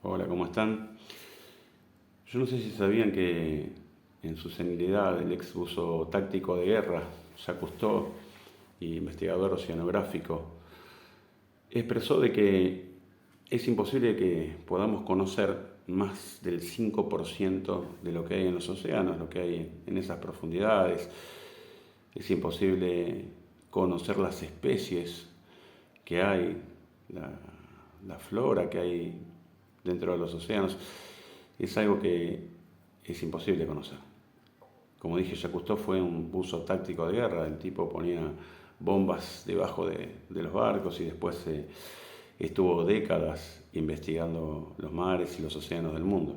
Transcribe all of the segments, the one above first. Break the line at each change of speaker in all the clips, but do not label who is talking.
Hola, ¿cómo están? Yo no sé si sabían que en su senilidad el ex buzo táctico de guerra, Jacques Cousteau, y investigador oceanográfico, expresó de que es imposible que podamos conocer más del 5% de lo que hay en los océanos, lo que hay en esas profundidades. Es imposible conocer las especies que hay, la, la flora que hay dentro de los océanos. Es algo que es imposible conocer. Como dije, Jacques Cousteau fue un buzo táctico de guerra. El tipo ponía bombas debajo de los barcos y después estuvo décadas investigando los mares y los océanos del mundo.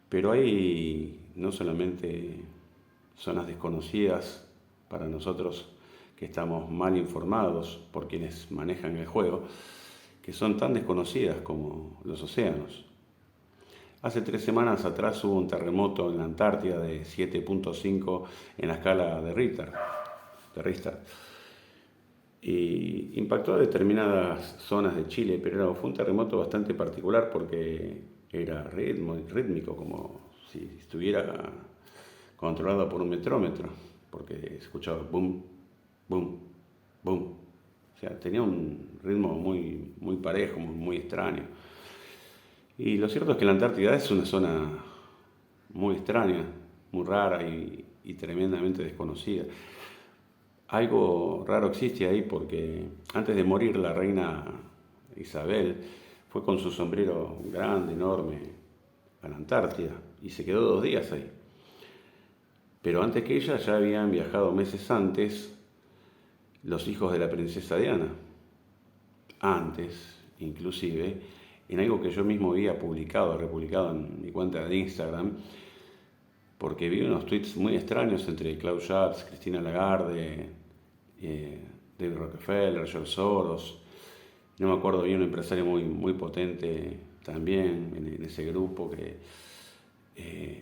Pero hay no solamente zonas desconocidas para nosotros que estamos mal informados por quienes manejan el juego, que son tan desconocidas como los océanos. Hace 3 semanas atrás hubo un terremoto en la Antártida de 7.5 en la escala de Richter, y impactó a determinadas zonas de Chile, pero fue un terremoto bastante particular porque era rítmico, como si estuviera controlado por un metrómetro, porque escuchaba boom, boom, boom. O sea, tenía un ritmo muy, muy parejo, muy extraño. Y lo cierto es que la Antártida es una zona muy extraña, muy rara y tremendamente desconocida. Algo raro existe ahí porque antes de morir la reina Isabel fue con su sombrero grande, enorme, a la Antártida y se quedó 2 días ahí. Pero antes que ella ya habían viajado meses antes los hijos de la princesa Diana. Antes, inclusive, en algo que yo mismo había republicado en mi cuenta de Instagram, porque vi unos tweets muy extraños entre Klaus Schwab, Cristina Lagarde, David Rockefeller, George Soros. No me acuerdo bien, un empresario muy, muy potente también en ese grupo que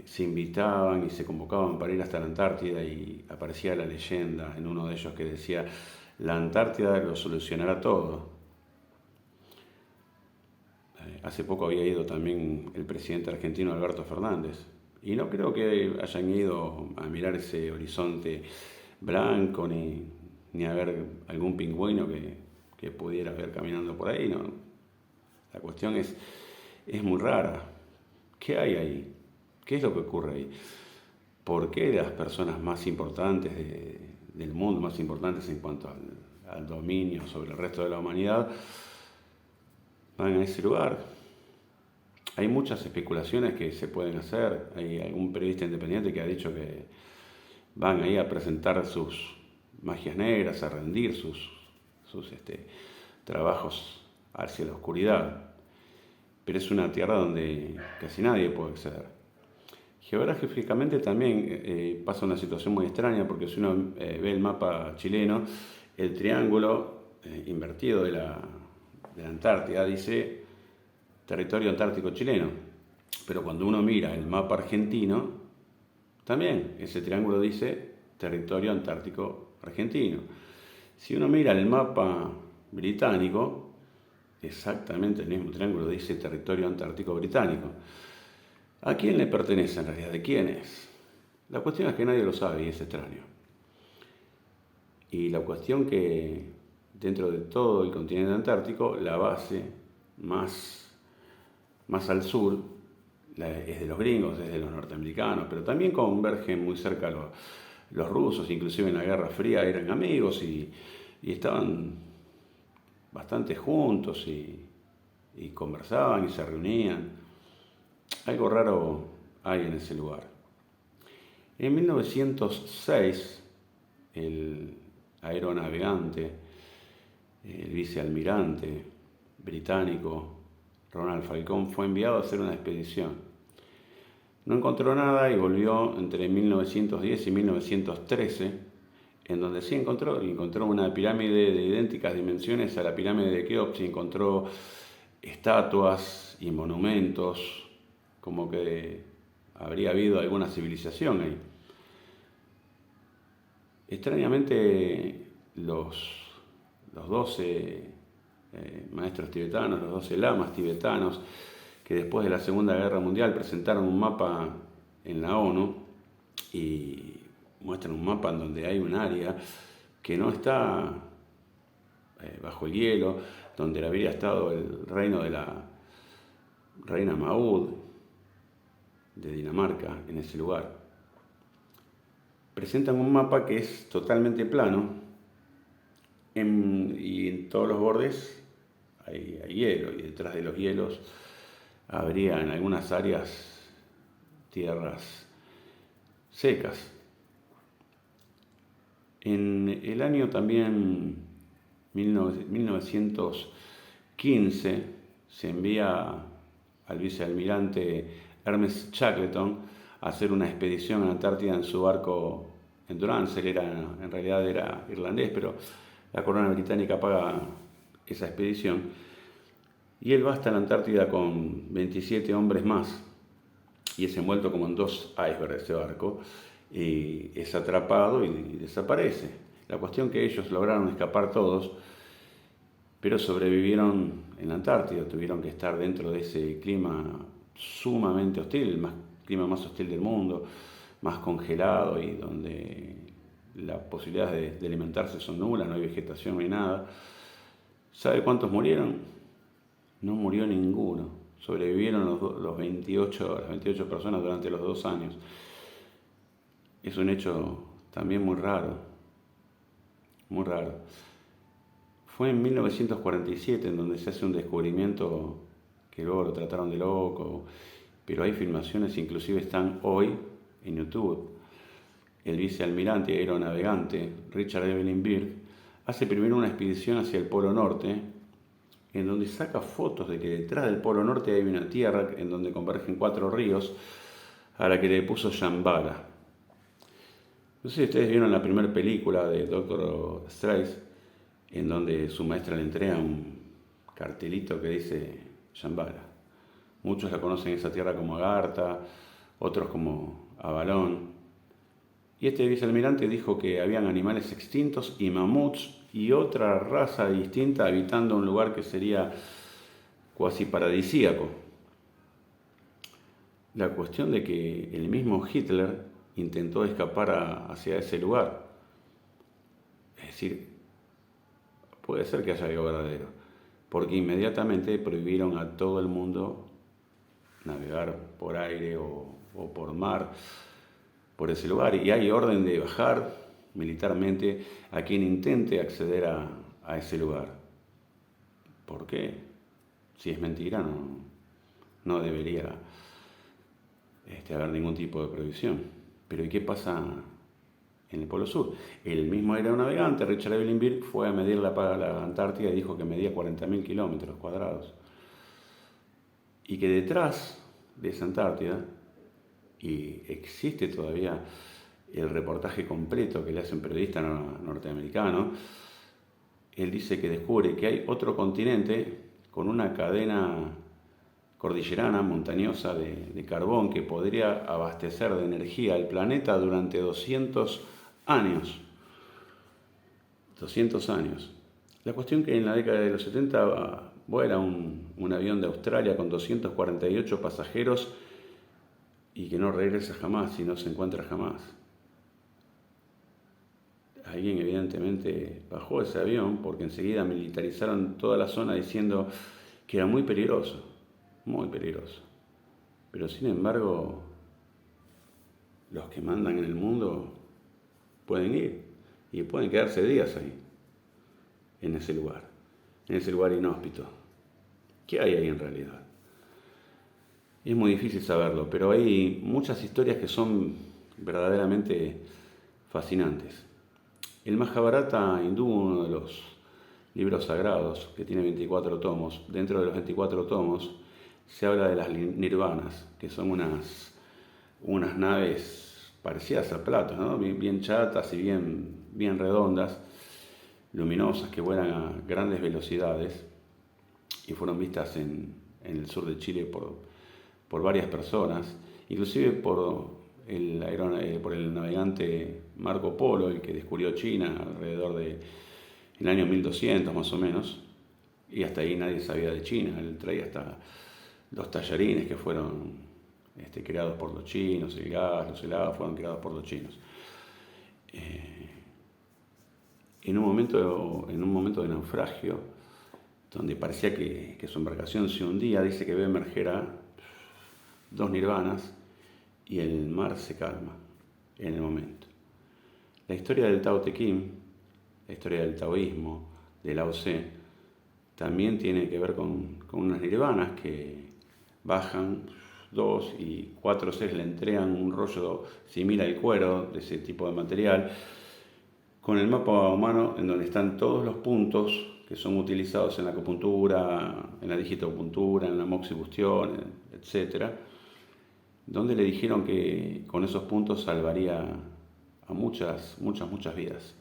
se invitaban y se convocaban para ir hasta la Antártida y aparecía la leyenda en uno de ellos que decía, la Antártida lo solucionará todo. Hace poco había ido también el presidente argentino Alberto Fernández y no creo que hayan ido a mirar ese horizonte blanco ni a ver algún pingüino que pudiera ver caminando por ahí, ¿no? La cuestión es muy rara. ¿Qué hay ahí? ¿Qué es lo que ocurre ahí? ¿Por qué las personas más importantes del mundo, más importantes en cuanto al dominio sobre el resto de la humanidad, van a ese lugar? Hay muchas especulaciones que se pueden hacer. Hay algún periodista independiente que ha dicho que van ahí a presentar sus magias negras, a rendir sus trabajos hacia la oscuridad. Pero es una tierra donde casi nadie puede acceder. Geográficamente también pasa una situación muy extraña porque si uno ve el mapa chileno, el triángulo invertido de la Antártida dice territorio antártico chileno. Pero cuando uno mira el mapa argentino, también ese triángulo dice territorio antártico argentino. Si uno mira el mapa británico, exactamente el mismo triángulo dice territorio antártico británico. ¿A quién le pertenece en realidad? ¿De quién es? La cuestión es que nadie lo sabe y es extraño. Y la cuestión que dentro de todo el continente antártico, la base más al sur es de los gringos, es de los norteamericanos, pero también convergen muy cerca los rusos, inclusive en la Guerra Fría eran amigos y estaban bastante juntos y conversaban y se reunían. Algo raro hay en ese lugar. En 1906, el aeronavegante, el vicealmirante británico Ronald Falcón fue enviado a hacer una expedición. No encontró nada y volvió entre 1910 y 1913, en donde sí encontró una pirámide de idénticas dimensiones a la pirámide de Keops y encontró estatuas y monumentos, como que habría habido alguna civilización ahí. Extrañamente, los 12 maestros tibetanos, los 12 lamas tibetanos, que después de la Segunda Guerra Mundial presentaron un mapa en la ONU y muestran un mapa en donde hay un área que no está bajo el hielo, donde habría estado el reino de la reina Maud de Dinamarca en ese lugar. Presentan un mapa que es totalmente plano y en todos los bordes hay hielo, y detrás de los hielos habría en algunas áreas tierras secas. En el año también 1915 se envía al vicealmirante Ernest Shackleton a hacer una expedición a la Antártida en su barco Endurance. Él en realidad era irlandés, pero la corona británica paga esa expedición. Y él va hasta la Antártida con 27 hombres más y es envuelto como en 2 icebergs ese barco y es atrapado y desaparece. La cuestión que ellos lograron escapar todos, pero sobrevivieron en la Antártida, tuvieron que estar dentro de ese clima sumamente hostil, el clima más hostil del mundo, más congelado y donde las posibilidades de alimentarse son nulas, no hay vegetación, no hay nada. ¿Sabe cuántos murieron? No murió ninguno. Sobrevivieron las 28 personas durante los 2 años. Es un hecho también muy raro, muy raro. Fue en 1947 en donde se hace un descubrimiento que luego lo trataron de loco, pero hay filmaciones, inclusive están hoy en YouTube. El vicealmirante y aeronavegante Richard Evelyn Byrd hace primero una expedición hacia el Polo Norte, en donde saca fotos de que detrás del Polo Norte hay una tierra en donde convergen 4 ríos, a la que le puso Shambhala. No sé si ustedes vieron la primera película de Doctor Strange, en donde su maestra le entrega un cartelito que dice Shambhala. Muchos la conocen esa tierra como Agartha, otros como Avalón. Y este vicealmirante dijo que habían animales extintos y mamuts y otra raza distinta habitando un lugar que sería cuasi paradisíaco. La cuestión de que el mismo Hitler intentó escapar hacia ese lugar. Es decir, puede ser que haya algo verdadero, porque inmediatamente prohibieron a todo el mundo navegar por aire o por mar por ese lugar, y hay orden de bajar militarmente a quien intente acceder a ese lugar. ¿Por qué? Si es mentira, no debería haber ningún tipo de prohibición. Pero ¿y qué pasa en el Polo Sur? El mismo aeronavegante, Richard Evelyn Byrd, fue a medir la Antártida y dijo que medía 40.000 kilómetros cuadrados. Y que detrás de esa Antártida, y existe todavía el reportaje completo que le hace un periodista norteamericano, él dice que descubre que hay otro continente con una cadena cordillerana, montañosa de carbón que podría abastecer de energía al planeta durante 200 años. 200 años. La cuestión que en la década de los 70 vuela un avión de Australia con 248 pasajeros y que no regresa jamás y no se encuentra jamás. Alguien evidentemente bajó ese avión porque enseguida militarizaron toda la zona diciendo que era muy peligroso, muy peligroso. Pero sin embargo, los que mandan en el mundo pueden ir y pueden quedarse días ahí, en ese lugar inhóspito. ¿Qué hay ahí en realidad? Es muy difícil saberlo, pero hay muchas historias que son verdaderamente fascinantes. El Mahabharata hindú, uno de los libros sagrados, que tiene 24 tomos, dentro de los 24 tomos se habla de las nirvanas, que son unas naves parecidas a platos, ¿no? Bien chatas y bien redondas, luminosas, que vuelan a grandes velocidades y fueron vistas en el sur de Chile por varias personas, inclusive por el navegante Marco Polo, el que descubrió China alrededor del año 1200 más o menos. y hasta ahí nadie sabía de China. Él traía hasta los tallarines que fueron creados por los chinos, el gas, los helados fueron creados por los chinos. En un momento de naufragio, donde parecía que su embarcación se hundía, dice que ve emerger a dos nirvanas y el mar se calma en el momento. La historia del Tao Te Ching, la historia del taoísmo, de Lao Tse, también tiene que ver con unas nirvanas que bajan 2 y 4 seres le entregan un rollo similar al cuero, de ese tipo de material, con el mapa humano en donde están todos los puntos que son utilizados en la acupuntura, en la digitopuntura, en la moxibustión, etc., donde le dijeron que con esos puntos salvaría a muchas vidas.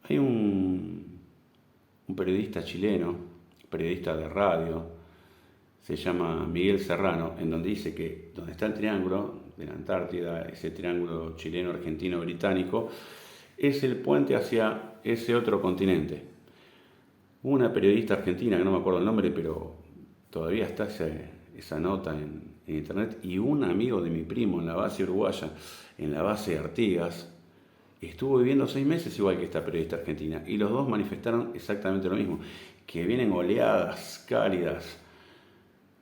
Hay un periodista chileno, periodista de radio, se llama Miguel Serrano, en donde dice que donde está el triángulo de la Antártida, ese triángulo chileno, argentino, británico, es el puente hacia ese otro continente. Una periodista argentina, que no me acuerdo el nombre, pero todavía está esa nota en internet, y un amigo de mi primo en la base uruguaya, en la base de Artigas, estuvo viviendo 6 meses igual que esta periodista argentina, y los dos manifestaron exactamente lo mismo, que vienen oleadas cálidas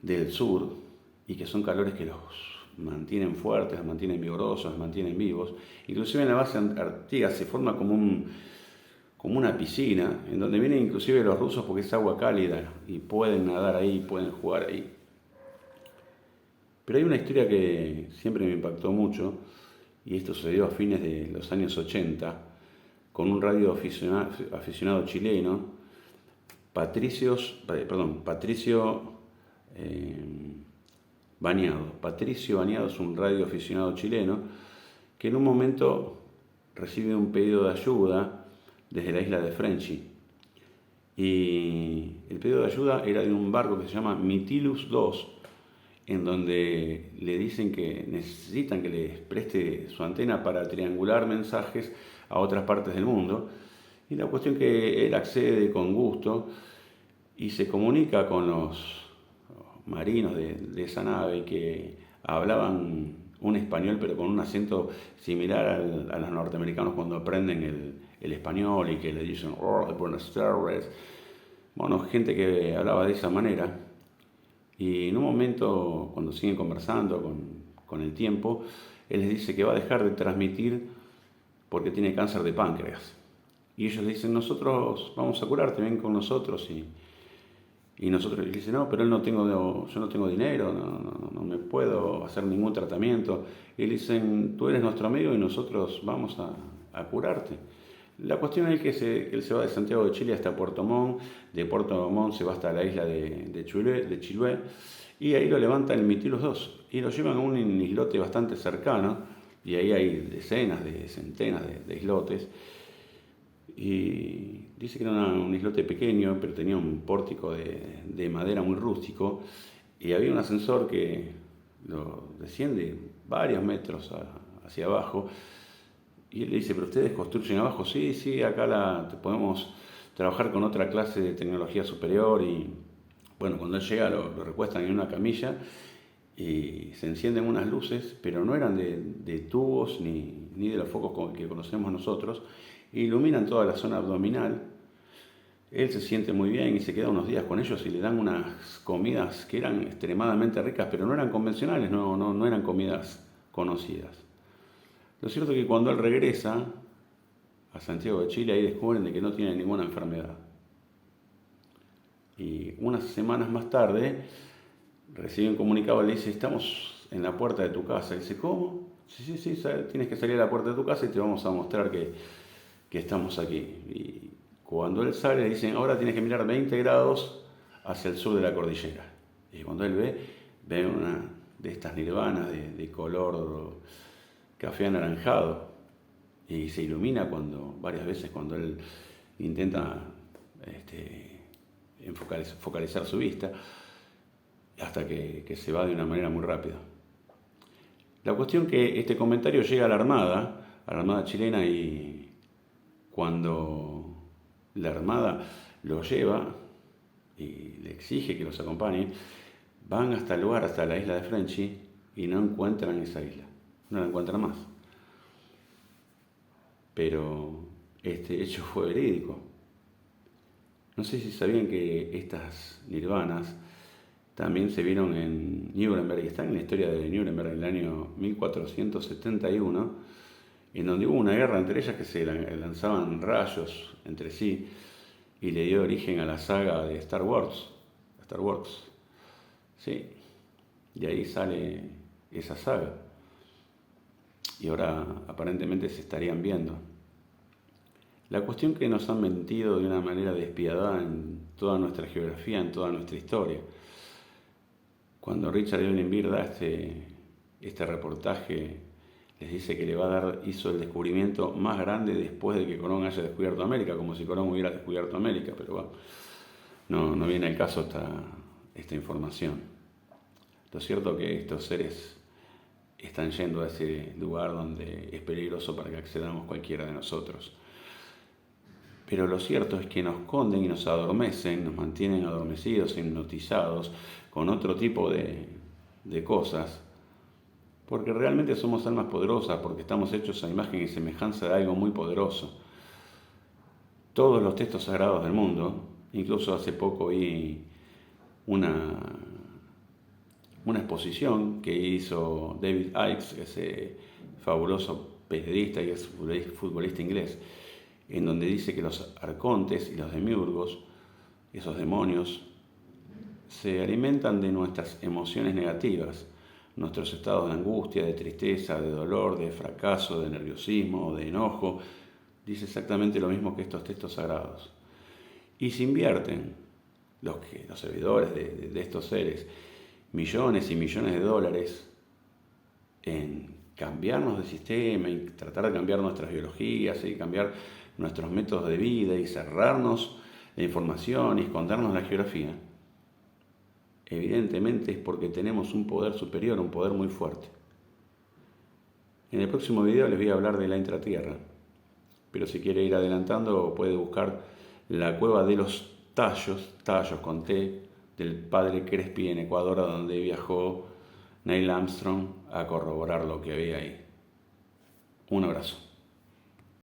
del sur y que son calores que los mantienen fuertes, los mantienen vigorosos, los mantienen vivos. Inclusive en la base Artigas se forma como una piscina en donde vienen inclusive los rusos porque es agua cálida y pueden nadar ahí, pueden jugar ahí. Pero hay una historia que siempre me impactó mucho, y esto sucedió a fines de los años 80 con un radio aficionado chileno, Patricio Bañado. Patricio Bañado es un radio aficionado chileno que en un momento recibe un pedido de ayuda desde la isla de Frenchy. Y el pedido de ayuda era de un barco que se llama Mytilus II, en donde le dicen que necesitan que les preste su antena para triangular mensajes a otras partes del mundo. Y la cuestión que él accede con gusto y se comunica con los marinos de esa nave que hablaban un español pero con un acento similar a los norteamericanos cuando aprenden el español y que le dicen "Oh, buenas tardes". Bueno, gente que hablaba de esa manera. Y en un momento, cuando siguen conversando con el tiempo, él les dice que va a dejar de transmitir porque tiene cáncer de páncreas. Y ellos le dicen, nosotros vamos a curarte, ven con nosotros. Y nosotros le dicen, no, pero yo no tengo dinero, no me puedo hacer ningún tratamiento. Y le dicen, tú eres nuestro amigo y nosotros vamos a curarte. La cuestión es que él se va de Santiago de Chile hasta Puerto Montt, de Puerto Montt se va hasta la isla de Chiloé, y ahí lo levanta el Mytilus II, y lo llevan a un islote bastante cercano, y ahí hay decenas de centenas de islotes, y dice que era un islote pequeño, pero tenía un pórtico de madera muy rústico, y había un ascensor que lo desciende varios metros hacia abajo. Y él le dice, ¿pero ustedes construyen abajo? Sí, acá podemos trabajar con otra clase de tecnología superior. Y bueno, cuando él llega lo recuestan en una camilla y se encienden unas luces, pero no eran de tubos ni de los focos que conocemos nosotros, e iluminan toda la zona abdominal. Él se siente muy bien y se queda unos días con ellos y le dan unas comidas que eran extremadamente ricas, pero no eran convencionales, no eran comidas conocidas. Lo cierto es que cuando él regresa a Santiago de Chile, ahí descubren de que no tiene ninguna enfermedad. Y unas semanas más tarde recibe un comunicado, le dice, estamos en la puerta de tu casa. Y dice, ¿cómo? Sí, tienes que salir a la puerta de tu casa y te vamos a mostrar que estamos aquí. Y cuando él sale, le dicen, ahora tienes que mirar 20 grados hacia el sur de la cordillera. Y cuando él ve una de estas nirvanas de color café anaranjado, y se ilumina varias veces cuando él intenta focalizar su vista, hasta que se va de una manera muy rápida. La cuestión que este comentario llega a la Armada chilena, y cuando la Armada lo lleva y le exige que los acompañe. Van hasta el lugar, hasta la isla de Frenchy, y no encuentran esa isla, no la encuentran más. Pero este hecho fue verídico. No sé si sabían que estas nirvanas también se vieron en Nuremberg, y están en la historia de Nuremberg en el año 1471, en donde hubo una guerra entre ellas que se lanzaban rayos entre sí y le dio origen a la saga de Star Wars. Star Wars, sí, de ahí sale esa saga. Y ahora aparentemente se estarían viendo. La cuestión que nos han mentido de una manera despiadada en toda nuestra geografía, en toda nuestra historia. Cuando Richard Evelyn Byrd da este reportaje, les dice que hizo el descubrimiento más grande después de que Colón haya descubierto América, como si Colón hubiera descubierto América, pero bueno, no viene al caso esta información. Lo cierto es que estos seres están yendo a ese lugar donde es peligroso para que accedamos cualquiera de nosotros. Pero lo cierto es que nos esconden y nos adormecen, nos mantienen adormecidos, hipnotizados, con otro tipo de cosas, porque realmente somos almas poderosas, porque estamos hechos a imagen y semejanza de algo muy poderoso. Todos los textos sagrados del mundo, incluso hace poco vi una exposición que hizo David Icke, ese fabuloso periodista y es futbolista inglés, en donde dice que los arcontes y los demiurgos, esos demonios, se alimentan de nuestras emociones negativas, nuestros estados de angustia, de tristeza, de dolor, de fracaso, de nerviosismo, de enojo. Dice exactamente lo mismo que estos textos sagrados. Y se invierten los servidores de estos seres millones y millones de dólares en cambiarnos de sistema y tratar de cambiar nuestras biologías y cambiar nuestros métodos de vida y cerrarnos la información y escondernos la geografía, evidentemente es porque tenemos un poder superior, un poder muy fuerte. En el próximo video les voy a hablar de la intratierra, pero si quiere ir adelantando puede buscar la cueva de los tallos con T, del padre Crespi en Ecuador, a donde viajó Neil Armstrong a corroborar lo que había ahí. Un abrazo.